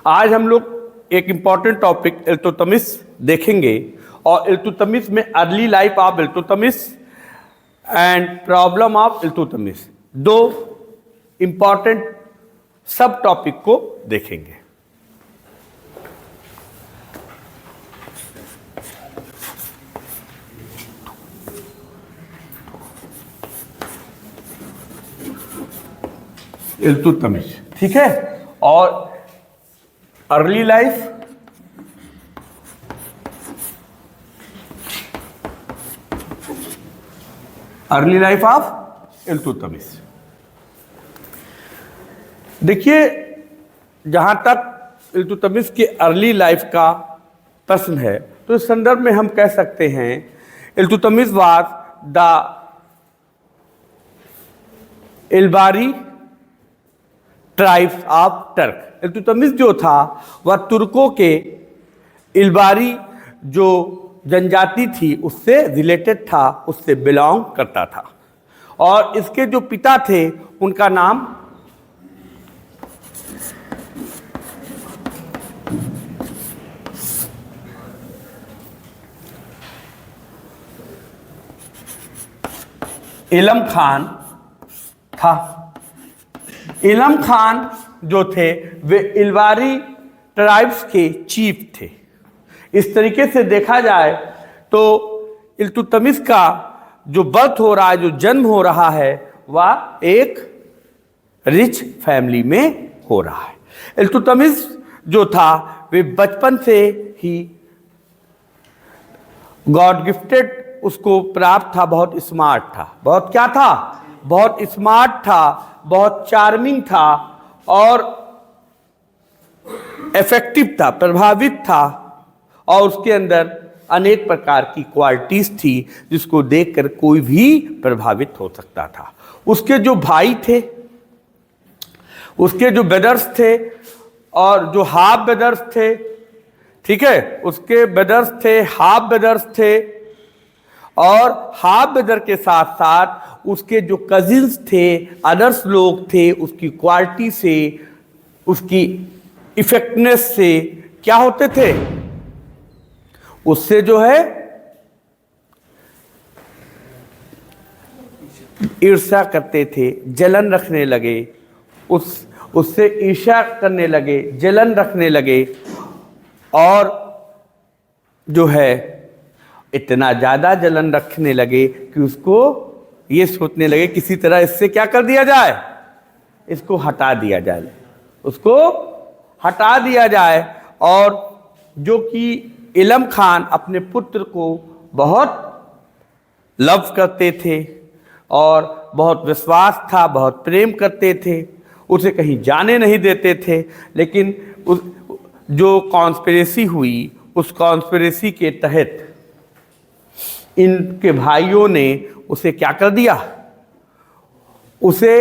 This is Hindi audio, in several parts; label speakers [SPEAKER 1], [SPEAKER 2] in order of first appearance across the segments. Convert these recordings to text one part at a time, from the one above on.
[SPEAKER 1] आज हम लोग एक इम्पॉर्टेंट टॉपिक इल्तुतमिश देखेंगे और इल्तुतमिश में early life of Iltutmish and problem of Iltutmish, दो इम्पॉर्टेंट सब टॉपिक को देखेंगे। इल्तुतमिश, ठीक है, और early life, early life of Iltutmish. देखिए, जहां तक इल्तुतमिश के अर्ली लाइफ का प्रश्न है तो इस संदर्भ में हम कह सकते हैं Iltutmish was the Ilbari tribes of Turk. Iltutmish जो था वह तुर्कों के इल्बारी जो जनजाति थी उससे रिलेटेड था, उससे बिलोंग करता था। और इसके जो पिता थे उनका नाम इलम खान था। इलम खान जो थे वे इल्बारी ट्राइब्स के चीफ थे। इस तरीके से देखा जाए तो इल्तुतमिश का जो बर्थ हो रहा है, जो जन्म हो रहा है, वह एक रिच फैमिली में हो रहा है। इल्तुतमिश जो था वे बचपन से ही गॉड गिफ्टेड उसको प्राप्त था, बहुत स्मार्ट था। बहुत क्या था? बहुत स्मार्ट था, बहुत चार्मिंग था और इफेक्टिव था, प्रभावित था, और उसके अंदर अनेक प्रकार की क्वालिटीज थी जिसको देखकर कोई भी प्रभावित हो सकता था। उसके जो भाई थे, उसके जो ब्रदर्स थे और जो हाफ ब्रदर्स थे, ठीक है, उसके ब्रदर्स थे, हाफ ब्रदर्स थे, और हाफ ब्रदर के साथ साथ उसके जो कजिन्स थे, अदर्स लोग थे, उसकी क्वालिटी से, उसकी इफेक्टनेस से क्या होते थे? उससे जो है ईर्ष्या करते थे, जलन रखने लगे, उससे ईर्ष्या करने लगे, जलन रखने लगे, और जो है इतना ज़्यादा जलन रखने लगे कि उसको ये सोचने लगे किसी तरह इससे क्या कर दिया जाए, इसको हटा दिया जाए, उसको हटा दिया जाए। और जो कि इलम खान अपने पुत्र को बहुत लव करते थे और बहुत विश्वास था, बहुत प्रेम करते थे, उसे कहीं जाने नहीं देते थे। लेकिन जो कॉन्स्पिरेसी हुई, उस कॉन्स्पिरेसी के तहत इनके भाइयों ने उसे क्या कर दिया? उसे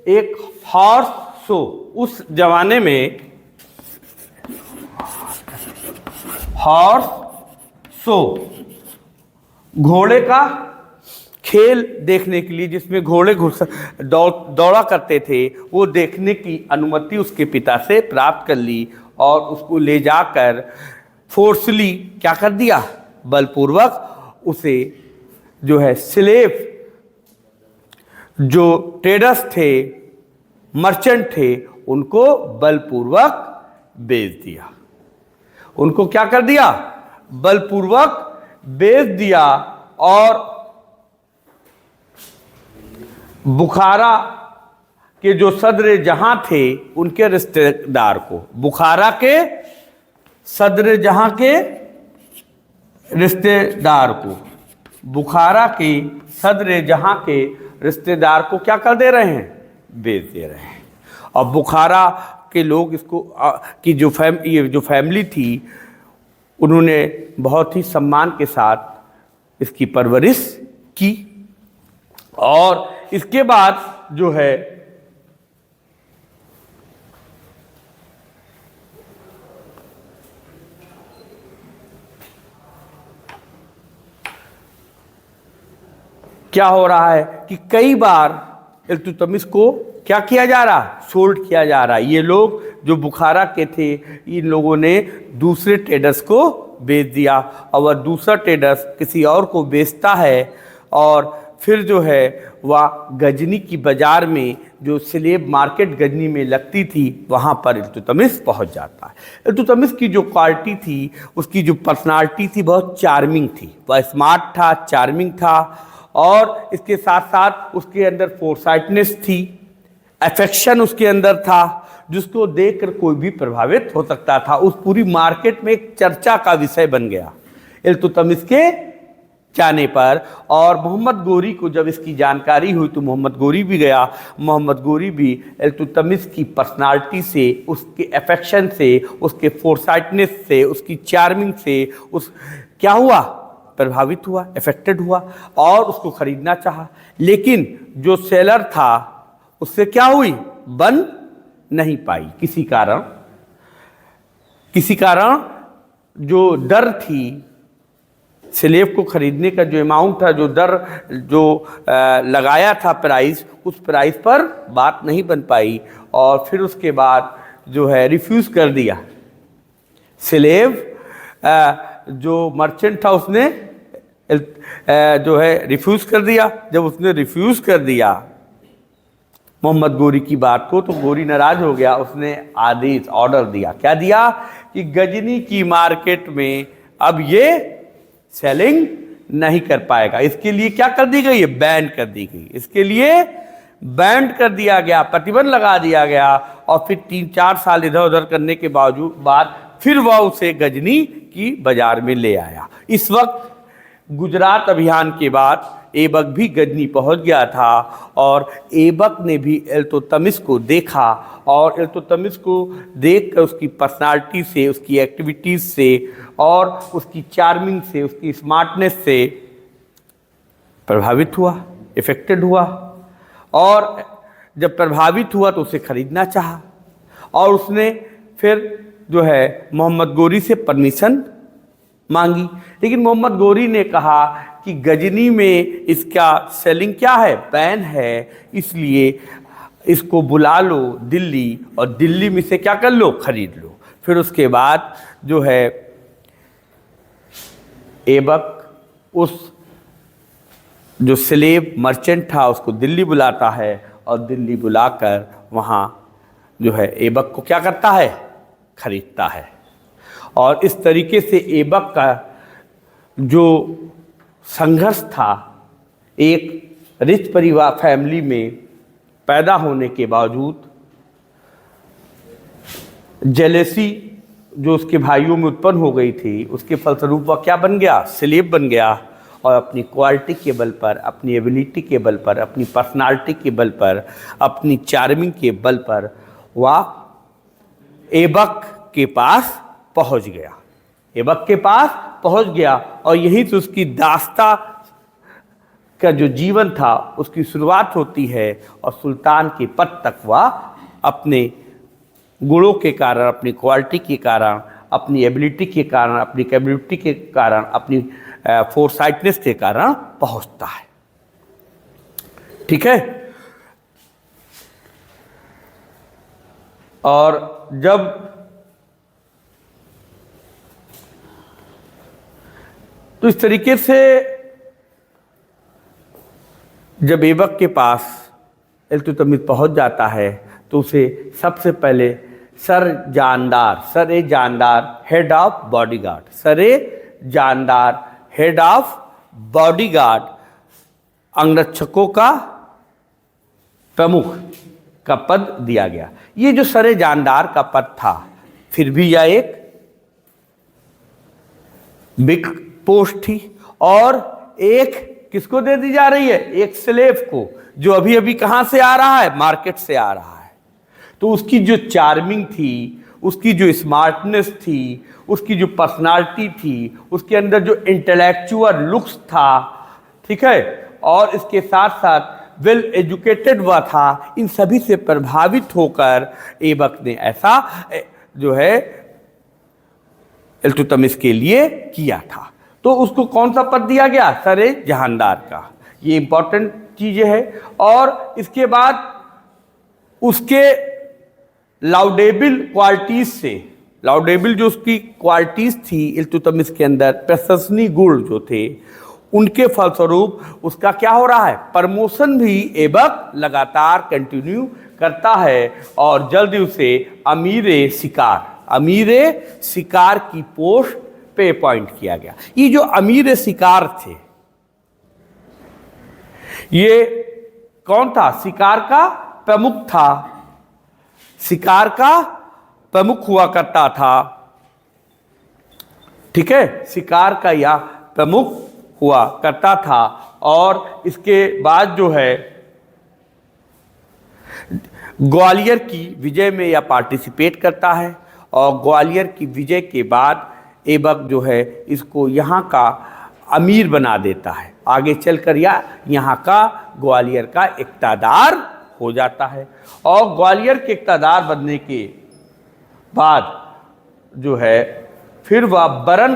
[SPEAKER 1] एक हॉर्स शो, उस जमाने में हॉर्स शो, घोड़े का खेल देखने के लिए, जिसमें घोड़े दौड़ा करते थे, वो देखने की अनुमति उसके पिता से प्राप्त कर ली और उसको ले जाकर फोर्सली क्या कर दिया? बलपूर्वक उसे जो है स्लेव, जो ट्रेडर्स थे, मर्चेंट थे, उनको बलपूर्वक बेच दिया। उनको क्या कर दिया? बलपूर्वक बेच दिया। और बुखारा के जो सदर जहां थे उनके रिश्तेदार को, बुखारा के सदर जहां के रिश्तेदार को, बुखारा के सदर जहां के रिश्तेदार को क्या कर दे रहे हैं? बेच दे रहे हैं। और बुखारा के लोग इसको की जो फैमिली थी, उन्होंने बहुत ही सम्मान के साथ इसकी परवरिश की। और इसके बाद जो है क्या हो रहा है कि कई बार इल्तुतमिश को क्या किया जा रहा, सोल्ड किया जा रहा। ये लोग जो बुखारा के थे, इन लोगों ने दूसरे ट्रेडर्स को बेच दिया, और वह दूसरा ट्रेडर्स किसी और को बेचता है, और फिर जो है वह गजनी की बाज़ार में, जो स्लेब मार्केट गजनी में लगती थी, वहाँ पर इल्तुतमिश पहुँच जाता है। इल्तुतमिश की जो क्वालिटी थी, उसकी जो पर्सनालिटी थी, बहुत चार्मिंग थी। वह स्मार्ट था, चार्मिंग था, और इसके साथ साथ उसके अंदर फोरसाइटनेस थी, अफेक्शन उसके अंदर था, जिसको देखकर कोई भी प्रभावित हो सकता था। उस पूरी मार्केट में एक चर्चा का विषय बन गया इल्तुतमिश के जाने पर। और मोहम्मद गोरी को जब इसकी जानकारी हुई तो मोहम्मद गोरी भी गया। मोहम्मद गोरी भी इल्तुतमिश की पर्सनालिटी से, उसके अफेक्शन से, उसके फोरसाइटनेस से, उसकी चार्मिंग से उस क्या हुआ, प्रभावित हुआ, अफेक्टेड हुआ, और उसको खरीदना चाहा। लेकिन जो सेलर था उससे क्या हुई, बन नहीं पाई। किसी कारण जो दर थी, स्लेब को खरीदने का जो अमाउंट था, जो दर जो लगाया था प्राइस, उस प्राइस पर बात नहीं बन पाई, और फिर उसके बाद जो है रिफ्यूज़ कर दिया। स्लेब जो मर्चेंट था उसने जो है रिफ्यूज़ कर दिया। जब उसने रिफ्यूज़ कर दिया मोहम्मद गोरी की बात को, तो गोरी नाराज हो गया। उसने आदेश, ऑर्डर दिया। क्या दिया कि गजनी की मार्केट में अब ये सेलिंग नहीं कर पाएगा। इसके लिए क्या कर दी गई है, बैन कर दी गई। इसके लिए बैन कर दिया गया, प्रतिबंध लगा दिया गया। और फिर 3-4 साल इधर उधर करने के बाद फिर वह उसे गजनी की बाजार में ले आया। इस वक्त गुजरात अभियान के बाद ऐबक भी गजनी पहुंच गया था, और ऐबक ने भी इल्तुतमिश को देखा, और इल्तुतमिश को देखकर उसकी पर्सनालिटी से, उसकी एक्टिविटीज़ से, और उसकी चार्मिंग से, उसकी स्मार्टनेस से प्रभावित हुआ, इफेक्टेड हुआ। और जब प्रभावित हुआ तो उसे खरीदना चाहा, और उसने फिर जो है मोहम्मद गोरी से परमिशन मांगी। लेकिन मोहम्मद गोरी ने कहा कि गजनी में इसका सेलिंग क्या है, बैन है, इसलिए इसको बुला लो दिल्ली, और दिल्ली में से क्या कर लो, खरीद लो। फिर उसके बाद जो है ऐबक उस जो स्लेब मर्चेंट था उसको दिल्ली बुलाता है, और दिल्ली बुलाकर वहाँ जो है ऐबक को क्या करता है, खरीदता है। और इस तरीके से ऐबक का जो संघर्ष था, एक रिच परिवार फैमिली में पैदा होने के बावजूद जेलेसी जो उसके भाइयों में उत्पन्न हो गई थी, उसके फलस्वरूप वह क्या बन गया, स्लेब बन गया। और अपनी क्वालिटी के बल पर, अपनी एबिलिटी के बल पर, अपनी पर्सनालिटी के बल पर, अपनी चार्मिंग के बल पर वह ऐबक के पास पहुंच गया। ऐबक के पास पहुंच गया, और यहीं से उसकी दास्ता का जो जीवन था उसकी शुरुआत होती है। और सुल्तान के पद तक वह अपने गुणों के कारण, अपनी क्वालिटी के कारण, अपनी एबिलिटी के कारण, अपनी कैपेबिलिटी के कारण, अपनी फोरसाइटनेस के कारण पहुंचता है। ठीक है। और जब तो इस तरीके से जब ऐबक के पास इल्तुतमिश पहुंच जाता है, तो उसे सबसे पहले सर ए जानदार हेड ऑफ बॉडीगार्ड, सर ए जानदार हेड ऑफ बॉडीगार्ड, अंगरक्षकों का प्रमुख का पद दिया गया। ये जो सर ए जानदार का पद था, फिर भी यह एक बिग पोस्ट थी, और एक किसको दे दी जा रही है, एक स्लेव को, जो अभी अभी कहाँ से आ रहा है, मार्केट से आ रहा है। तो उसकी जो चार्मिंग थी, उसकी जो स्मार्टनेस थी, उसकी जो पर्सनालिटी थी, उसके अंदर जो इंटेलेक्चुअल लुक्स था, ठीक है, और इसके साथ साथ वेल एजुकेटेड हुआ था, इन सभी से प्रभावित होकर ऐबक ने ऐसा जो है इल्तुतमिश के लिए किया था। तो उसको कौन सा पद दिया गया, सर जहांदार का। ये इंपॉर्टेंट चीज़ें है। और इसके बाद उसके लाउडेबल क्वालिटीज से, लाउडेबल जो उसकी क्वालिटीज थी इल्तुतमिश के अंदर, प्रशंसनीय गुण जो थे, उनके फलस्वरूप उसका क्या हो रहा है, प्रमोशन भी ऐबक लगातार कंटिन्यू करता है और जल्द ही उसे अमीर शिकार की पोस्ट पे अपॉइंट किया गया। ये जो अमीर शिकार थे, ये कौन था? शिकार का प्रमुख था, शिकार का प्रमुख हुआ करता था, ठीक है, शिकार का यह प्रमुख हुआ करता था। और इसके बाद जो है ग्वालियर की विजय में यह पार्टिसिपेट करता है और ग्वालियर की विजय के बाद ऐबक जो है इसको यहाँ का अमीर बना देता है। आगे चलकर यह यहाँ का ग्वालियर का इक़्तिदार हो जाता है और ग्वालियर के इक़्तिदार बनने के बाद जो है फिर वह बरन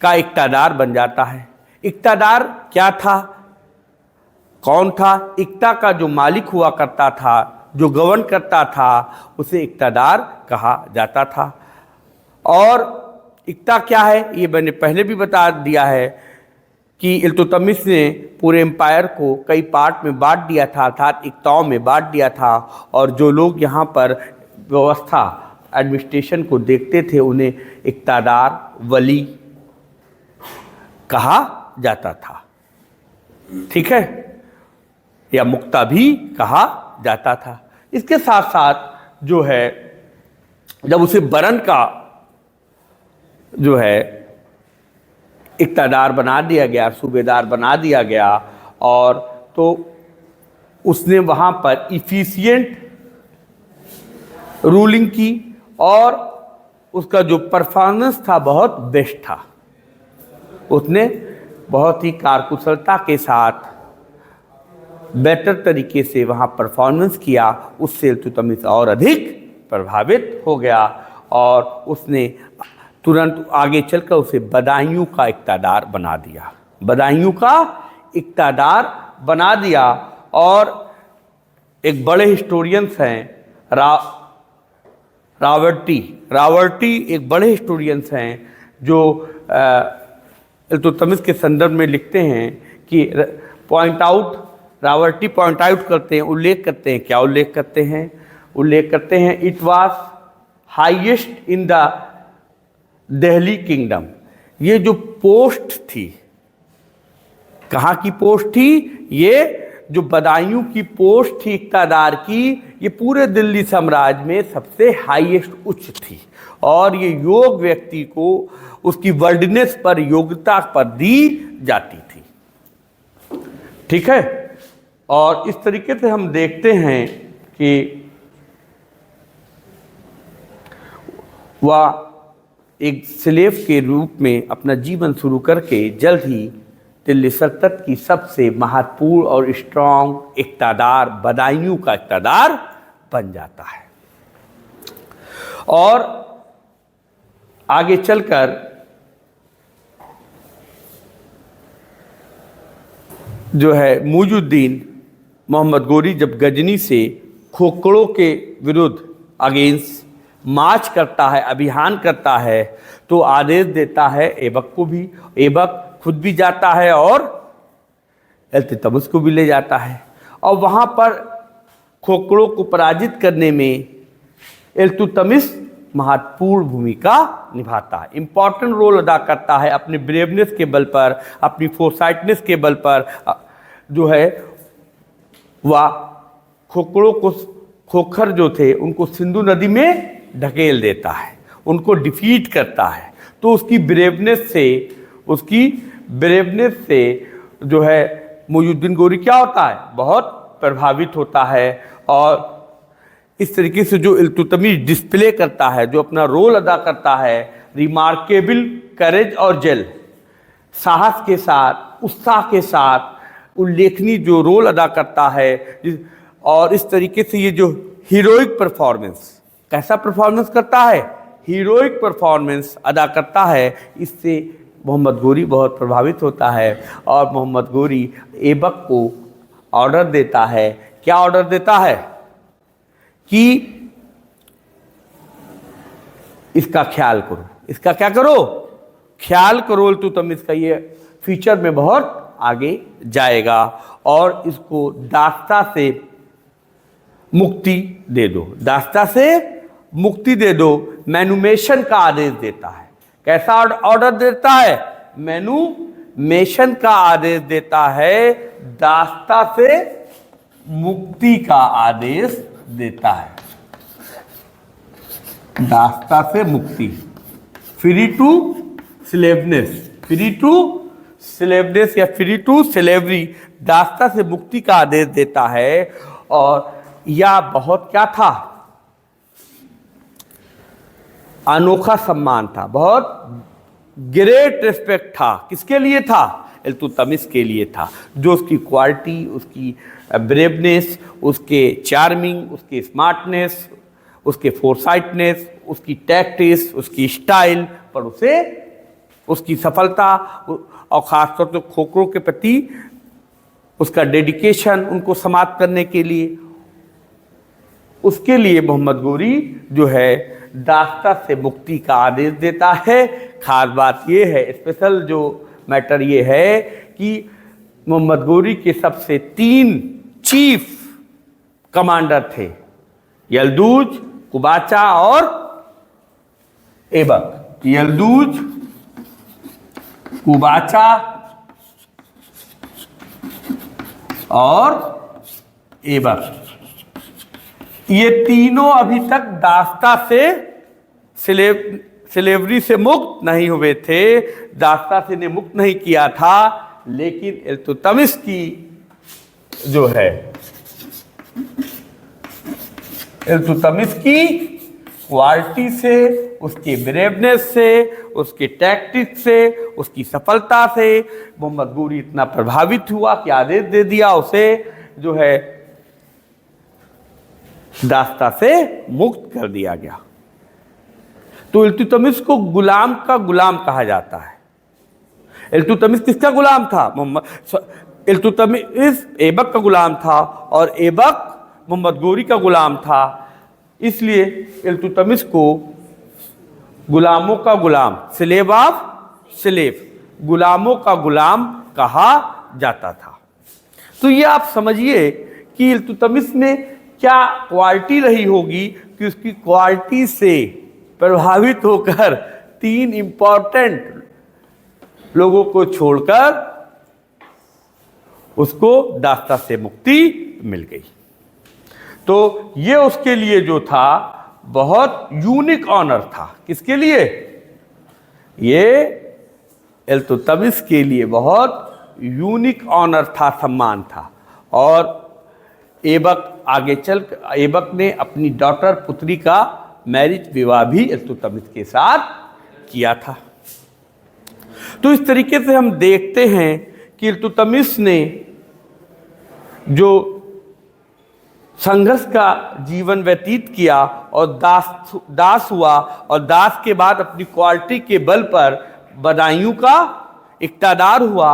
[SPEAKER 1] का इक़्तिदार बन जाता है। इक़्तिदार क्या था, कौन था? इक़्ता का जो मालिक हुआ करता था, जो गवर्न करता था, उसे इक़्तिदार कहा जाता था। और इक़्ता क्या है ये मैंने पहले भी बता दिया है कि इल्तुतमिश ने पूरे एम्पायर को कई पार्ट में बांट दिया था, अर्थात इक़्ताओं में बांट दिया था, और जो लोग यहाँ पर व्यवस्था एडमिनिस्ट्रेशन को देखते थे उन्हें इक़्तिदार वली कहा जाता था, ठीक है, या मुक्ता भी कहा जाता था। इसके साथ साथ जो है जब उसे बरन का जो है इक़्तिदार बना दिया गया, सूबेदार बना दिया गया, और तो उसने वहाँ पर इफ़िशिएंट रूलिंग की और उसका जो परफॉर्मेंस था बहुत बेस्ट था। उसने बहुत ही कारकुशलता के साथ बेहतर तरीके से वहाँ परफॉर्मेंस किया। उससे इल्तुतमिश और अधिक प्रभावित हो गया और उसने तुरंत आगे चलकर उसे बदायूं का इक़्तिदार बना दिया, बदायूं का इक़्तिदार बना दिया। और एक बड़े हिस्टोरियंस हैं रावर्टी एक बड़े हिस्टोरियंस हैं जो इल्तुतमिश के संदर्भ में लिखते हैं कि रावर्टी पॉइंट आउट करते हैं, उल्लेख करते हैं, क्या उल्लेख करते हैं? उल्लेख करते हैं it was highest in the Delhi kingdom. ये जो पोस्ट थी, कहाँ की पोस्ट थी? ये जो बदायूं की पोस्ट थी इक़्तिदार की, ये पूरे दिल्ली साम्राज्य में सबसे हाईएस्ट उच्च थी और ये योग व्यक्ति को उसकी वर्ल्डनेस पर, योग्यता पर दी जाती थी, ठीक है। और इस तरीके से हम देखते हैं कि वह एक स्लेव के रूप में अपना जीवन शुरू करके जल्द ही दिल्ली सल्तनत की सबसे महत्वपूर्ण और स्ट्रॉन्ग इक़्तिदार, बदायूं का इक़्तिदार बन जाता है। और आगे चलकर जो है मुइजुद्दीन मोहम्मद गोरी जब गजनी से खोखड़ों के विरुद्ध अगेंस्ट मार्च करता है, अभियान करता है, तो आदेश देता है ऐबक को भी। ऐबक खुद भी जाता है और इल्तुतमिश को भी ले जाता है और वहाँ पर खोखड़ों को पराजित करने में इल्तुतमिश महत्वपूर्ण भूमिका निभाता है, इम्पॉर्टेंट रोल अदा करता है। अपने ब्रेवनेस के बल पर, अपनी फोरसाइटनेस के बल पर जो है वह खोखड़ों को, खोखर जो थे उनको सिंधु नदी में ढकेल देता है, उनको डिफीट करता है। तो उसकी ब्रेवनेस से जो है मुइजुद्दीन गोरी क्या होता है, बहुत प्रभावित होता है। और इस तरीके से जो इल्तुतमिश डिस्प्ले करता है, जो अपना रोल अदा करता है, रिमार्केबल करेज और जेल, साहस के साथ, उत्साह के साथ उल्लेखनीय जो रोल अदा करता है। और इस तरीके से ये जो हीरोइक परफॉर्मेंस, कैसा परफॉर्मेंस करता है, हीरोइक परफॉर्मेंस अदा करता है, इससे मोहम्मद गोरी बहुत प्रभावित होता है और मोहम्मद गोरी ऐबक को ऑर्डर देता है। क्या ऑर्डर देता है? कि इसका ख्याल करो, इसका क्या करो? ख्याल करो। इल्तुतमिश का ये फीचर में बहुत आगे जाएगा और इसको दास्ता से मुक्ति दे दो, दास्ता से मुक्ति दे दो, मैनुमेशन का आदेश देता है। कैसा ऑर्डर देता है? मैनुमेशन का आदेश देता है, दास्ता से मुक्ति का आदेश देता है। दास्ता से मुक्ति, फ्री टू स्लेवनेस, फ्री टू स्लेवनेस या फ्री टू स्लेवरी, दास्ता से मुक्ति का आदेश देता है। और यह बहुत क्या था? अनोखा सम्मान था, बहुत ग्रेट रिस्पेक्ट था। किसके लिए था? इल्तुतमिश के लिए था, जो उसकी क्वालिटी, उसकी ब्रेवनेस, उसके चार्मिंग, उसके स्मार्टनेस, उसके फोरसाइटनेस, उसकी टैक्टिस, उसकी स्टाइल पर उसे उसकी सफलता और ख़ासतौर से खोखरों के प्रति उसका डेडिकेशन, उनको समाप्त करने के लिए, उसके लिए मोहम्मद गोरी जो है दास्ता से मुक्ति का आदेश देता है। खास बात ये है, स्पेशल जो मैटर ये है कि मोहम्मद गोरी के सबसे 3 चीफ कमांडर थे, यल्दूज, कुबाचा और ऐबक। यल्दूज, कुबाचा और ऐबक, ये तीनों अभी तक दास्ता से स्लेवरी से मुक्त नहीं हुए थे, दास्ता से ने मुक्त नहीं किया था। लेकिन इल्तुतमिश की जो है, इल्तुतमिश की क्वालिटी से, उसके ब्रेवनेस से, उसके टैक्टिक्स से, उसकी सफलता से मोहम्मद गोरी इतना प्रभावित हुआ कि आदेश दे दिया उसे जो है दास्ता से मुक्त कर दिया गया। तो इल्तुतमिश को गुलाम का गुलाम कहा जाता है। इल्तुतमिश किसका गुलाम था? इल्तुतमिश ऐबक का गुलाम था और ऐबक मोहम्मद गोरी का गुलाम था। इसलिए इल्तुतमिश को गुलामों का गुलाम, स्लेव ऑफ स्लेव, गुलामों का गुलाम कहा जाता था। तो ये आप समझिए कि इल्तुतमिश में क्या क्वालिटी रही होगी कि उसकी क्वालिटी से प्रभावित होकर 3 इंपॉर्टेंट लोगों को छोड़कर उसको दास्ता से मुक्ति मिल गई। तो ये उसके लिए जो था बहुत यूनिक ऑनर था। किसके लिए? ये इल्तुतमिश के लिए बहुत यूनिक ऑनर था, सम्मान था। और ऐबक आगे चल, ऐबक ने अपनी डॉटर, पुत्री का मैरिज विवाह भी इल्तुतमिश के साथ किया था। तो इस तरीके से हम देखते हैं कि इल्तुतमिश ने जो संघर्ष का जीवन व्यतीत किया और दास हुआ, और दास के बाद अपनी क्वालिटी के बल पर बदायूं का इक़्तिदार हुआ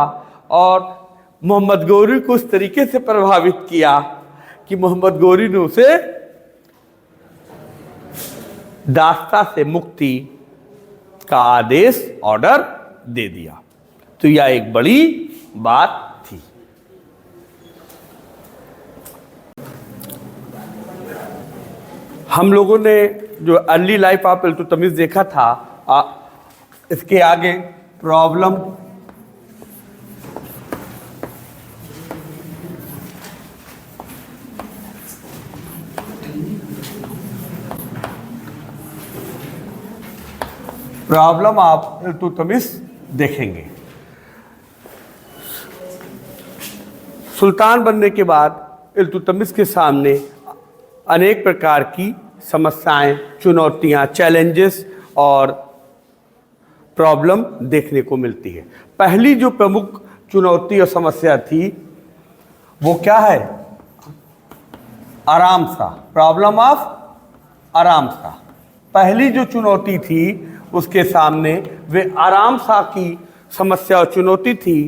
[SPEAKER 1] और मोहम्मद गोरी को इस तरीके से प्रभावित किया कि मोहम्मद गोरी ने उसे दास्ता से मुक्ति का आदेश, ऑर्डर दे दिया। तो यह एक बड़ी बात थी। हम लोगों ने जो अर्ली लाइफ ऑफ इल्तुतमिश देखा था, इसके आगे प्रॉब्लम ऑफ इल्तुतमिश देखेंगे। सुल्तान बनने के बाद इल्तुतमिश के सामने अनेक प्रकार की समस्याएं, चुनौतियां, चैलेंजेस और प्रॉब्लम देखने को मिलती है। पहली जो प्रमुख चुनौती और समस्या थी वो क्या है? आराम सा, प्रॉब्लम ऑफ आराम सा। पहली जो चुनौती थी उसके सामने वे आराम सा की समस्या और चुनौती थी।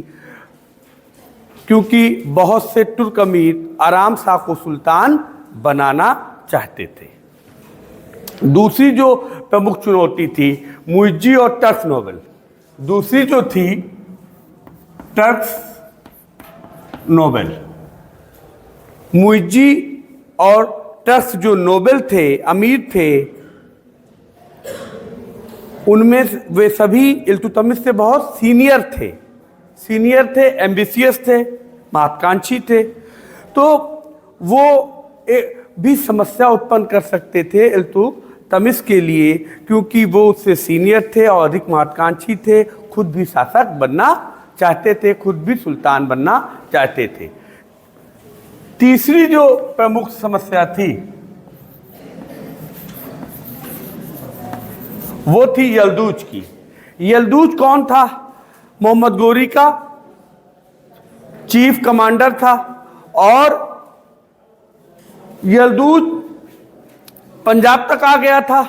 [SPEAKER 1] क्योंकि बहुत से तुर्क अमीर आराम शाह को सुल्तान बनाना चाहते थे। दूसरी जो प्रमुख चुनौती थी मुइज्जी और टर्क नोबेल। दूसरी जो थी टर्क नोबेल। मुइज्जी और टर्क जो नोबेल थे, अमीर थे, उनमें वे सभी इल्तुतमिश से बहुत सीनियर थे, एम्बिशियस थे, महत्वाकांक्षी थे। तो वो भी समस्या उत्पन्न कर सकते थे इल्तुतमिश के लिए, क्योंकि वो उससे सीनियर थे और अधिक महत्वाकांक्षी थे, खुद भी शासक बनना चाहते थे, खुद भी सुल्तान बनना चाहते थे। तीसरी जो प्रमुख समस्या थी वो थी यल्दूज की। यल्दूज कौन था? मोहम्मद गोरी का चीफ कमांडर था और यल्दूज पंजाब तक आ गया था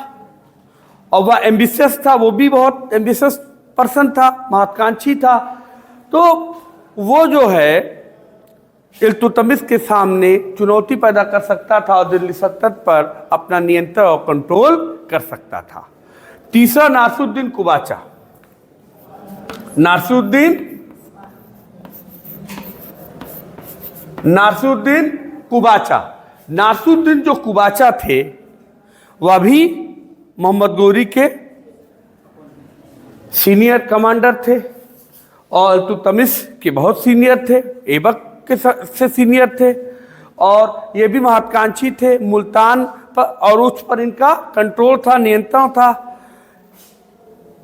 [SPEAKER 1] और वह एम्बिशियस था, वो भी बहुत एम्बिशियस पर्सन था, महत्वाकांक्षी था। तो वो जो है इल्तुतमिश के सामने चुनौती पैदा कर सकता था और दिल्ली सल्तनत पर अपना नियंत्रण और कंट्रोल कर सकता था। तीसरा नासिरुद्दीन कुबाचा। नासिरुद्दीन जो कुबाचा थे वह भी मोहम्मद गोरी के सीनियर कमांडर थे और इल्तुतमिश के बहुत सीनियर थे, ऐबक के से सीनियर थे और ये भी महत्वाकांक्षी थे। मुल्तान पर और उस पर इनका कंट्रोल था, नियंत्रण था।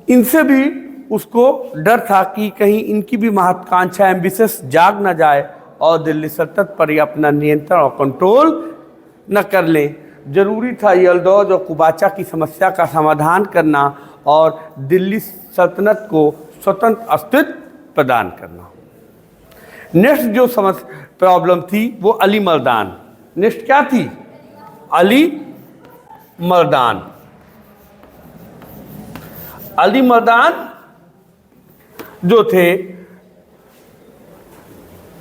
[SPEAKER 1] इनसे भी उसको डर था कि कहीं इनकी भी महत्वाकांक्षा, एम्बिशियस जाग न जाए और दिल्ली सल्तनत पर ही अपना नियंत्रण और कंट्रोल न कर लें। जरूरी था यल्दौज और कुबाचा की समस्या का समाधान करना और दिल्ली सल्तनत को स्वतंत्र अस्तित्व प्रदान करना। नेक्स्ट जो प्रॉब्लम थी वो अली मर्दान। नेक्स्ट क्या थी? अली मर्दान जो थे,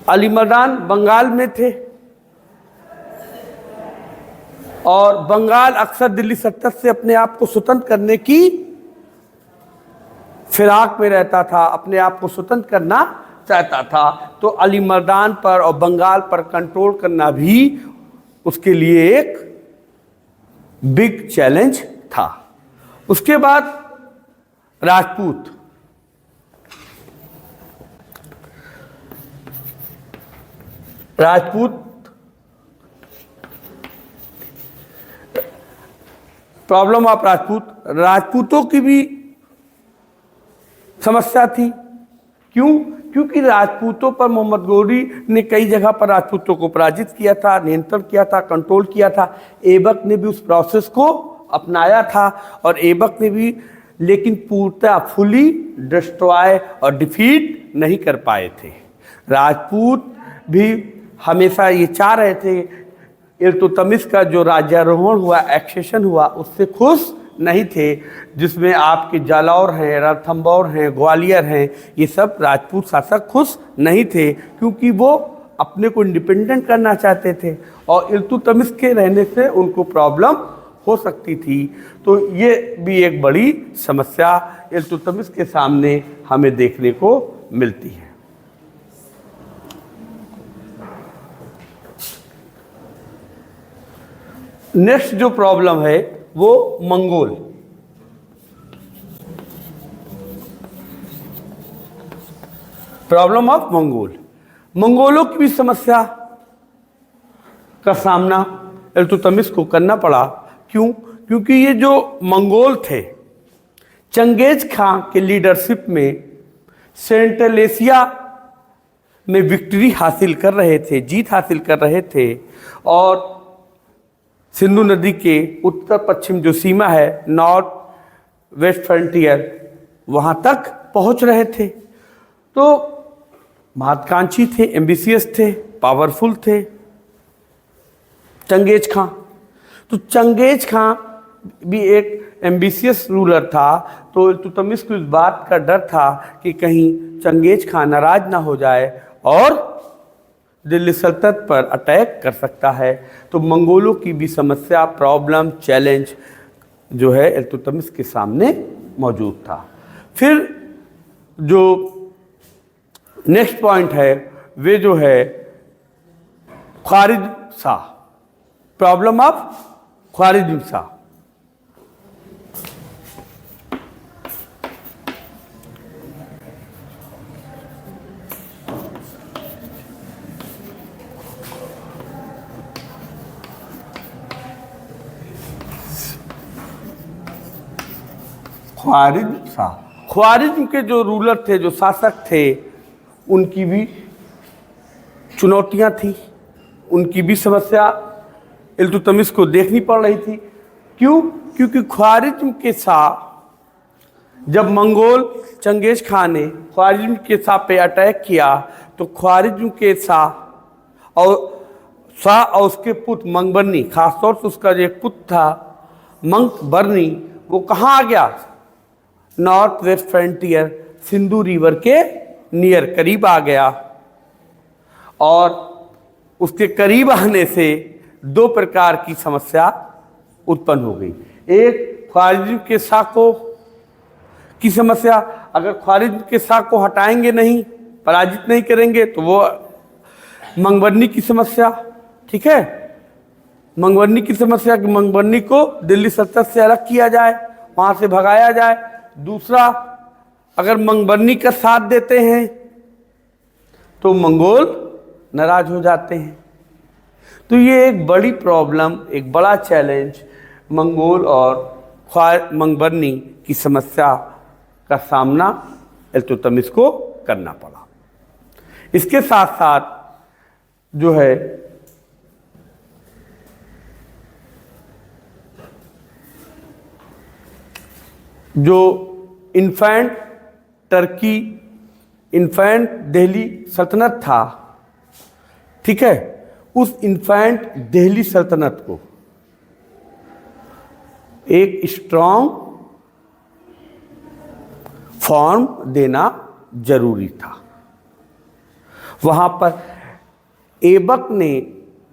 [SPEAKER 1] अली मर्दान बंगाल में थे और बंगाल अक्सर दिल्ली सल्तनत से अपने आप को स्वतंत्र करने की फिराक में रहता था, अपने आप को स्वतंत्र करना चाहता था। तो अली मर्दान पर और बंगाल पर कंट्रोल करना भी उसके लिए एक बिग चैलेंज था। उसके बाद राजपूत। प्रॉब्लम ऑफ राजपूतों की भी समस्या थी। क्यों? क्योंकि राजपूतों पर मोहम्मद गोरी ने कई जगह पर राजपूतों को पराजित किया था, नियंत्रण किया था, कंट्रोल किया था। ऐबक ने भी उस प्रोसेस को अपनाया था और ऐबक ने भी, लेकिन पूर्णतः फुली डिस्ट्रॉय और डिफीट नहीं कर पाए थे। राजपूत भी हमेशा ये चाह रहे थे इल्तुतमिश का जो राज्यारोहण हुआ, एक्सेशन हुआ, उससे खुश नहीं थे, जिसमें आपके जालौर हैं, रणथंभौर हैं, ग्वालियर हैं, ये सब राजपूत शासक खुश नहीं थे क्योंकि वो अपने को इंडिपेंडेंट करना चाहते थे और इल्तुतमिश के रहने से उनको प्रॉब्लम हो सकती थी। तो ये भी एक बड़ी समस्या इल्तुतमिश के सामने हमें देखने को मिलती है। नेक्स्ट जो प्रॉब्लम है वो मंगोल। प्रॉब्लम ऑफ मंगोलों की भी समस्या का सामना इल्तुतमिश को करना पड़ा। क्यों? क्योंकि ये जो मंगोल थे चंगेज खां के लीडरशिप में सेंट्रल एशिया में विक्ट्री हासिल कर रहे थे, जीत हासिल कर रहे थे और सिंधु नदी के उत्तर पश्चिम जो सीमा है, नॉर्थ वेस्ट फ्रंटियर, वहाँ तक पहुँच रहे थे। तो महत्वाकांक्षी थे, एम्बिशियस थे, पावरफुल थे चंगेज खां। तो चंगेज खां भी एक एम्बिशियस रूलर था, तो इल्तुतमिश को इस बात का डर था कि कहीं चंगेज खां नाराज ना हो जाए और दिल्ली सल्तनत पर अटैक कर सकता है। तो मंगोलों की भी समस्या, प्रॉब्लम, चैलेंज जो है इल्तुतमिश के सामने मौजूद था। फिर जो नेक्स्ट पॉइंट है वे जो है ख्वारिज़म शाह, प्रॉब्लम ऑफ ख्वारिज़म शाह। ख्वारिज़म शाह, ख्वारिज़म के जो रूलर थे, जो शासक थे, उनकी भी चुनौतियां थी, उनकी भी समस्या इल्तुतमिश को देखनी पड़ रही थी। क्यों? क्योंकि ख्वारिज़म के शाह, जब मंगोल चंगेज खान ने ख्वारिज़म के शाह पे अटैक किया तो ख्वारिज़म के शाह और उसके पुत्र मंगबरनी, खासतौर से उसका जो एक पुत्र था मंगबरनी, वो कहाँ आ गया? North west frontier, Sindhu river के नियर, करीब आ गया। और उसके करीब आने से दो प्रकार की समस्या उत्पन्न हो गई। एक ख्वारिज़म के शाह को की समस्या, अगर ख्वारिज़म के शाह को हटाएंगे नहीं, पराजित नहीं करेंगे, तो वो मंगबरनी की समस्या, ठीक है, मंगबरनी की समस्या कि मंगबरनी को दिल्ली सल्तनत से अलग किया जाए, वहाँ से भगाया जाए। दूसरा, अगर मंगबरनी का साथ देते हैं तो मंगोल नाराज हो जाते हैं। तो ये एक बड़ी प्रॉब्लम, एक बड़ा चैलेंज मंगोल और मंगबरनी की समस्या का सामना इल्तुतमिश को करना पड़ा। इसके साथ साथ जो है जो इन्फेंट टर्की, इन्फेंट दिल्ली सल्तनत था, ठीक है, उस इन्फेंट दिल्ली सल्तनत को एक स्ट्रॉन्ग फॉर्म देना जरूरी था। वहाँ पर ऐबक ने,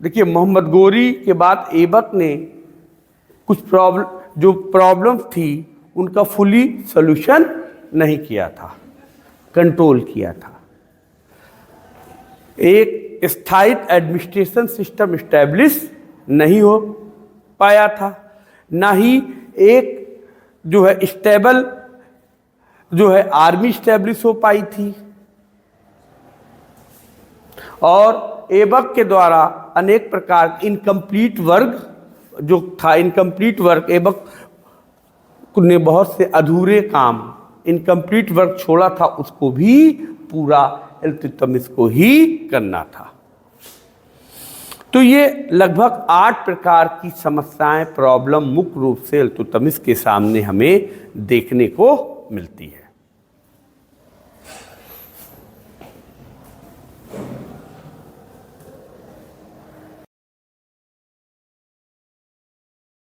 [SPEAKER 1] देखिए मोहम्मद गोरी के बाद ऐबक ने कुछ प्रॉब्लम थी उनका फुली सॉल्यूशन नहीं किया था, कंट्रोल किया था। एक स्थायी एडमिनिस्ट्रेशन सिस्टम इस्टेब्लिश नहीं हो पाया था, ना ही एक जो है स्टेबल जो है आर्मी इस्टेब्लिश हो पाई थी। और ऐबक के द्वारा अनेक प्रकार इनकम्प्लीट वर्क जो था, इनकम्प्लीट वर्क, ऐबक ने बहुत से अधूरे काम, इनकम्प्लीट वर्क छोड़ा था, उसको भी पूरा इल्तुतमिश को ही करना था। तो ये लगभग 8 प्रकार की समस्याएं, प्रॉब्लम मुख्य रूप से इल्तुतमिश के सामने हमें देखने को मिलती है।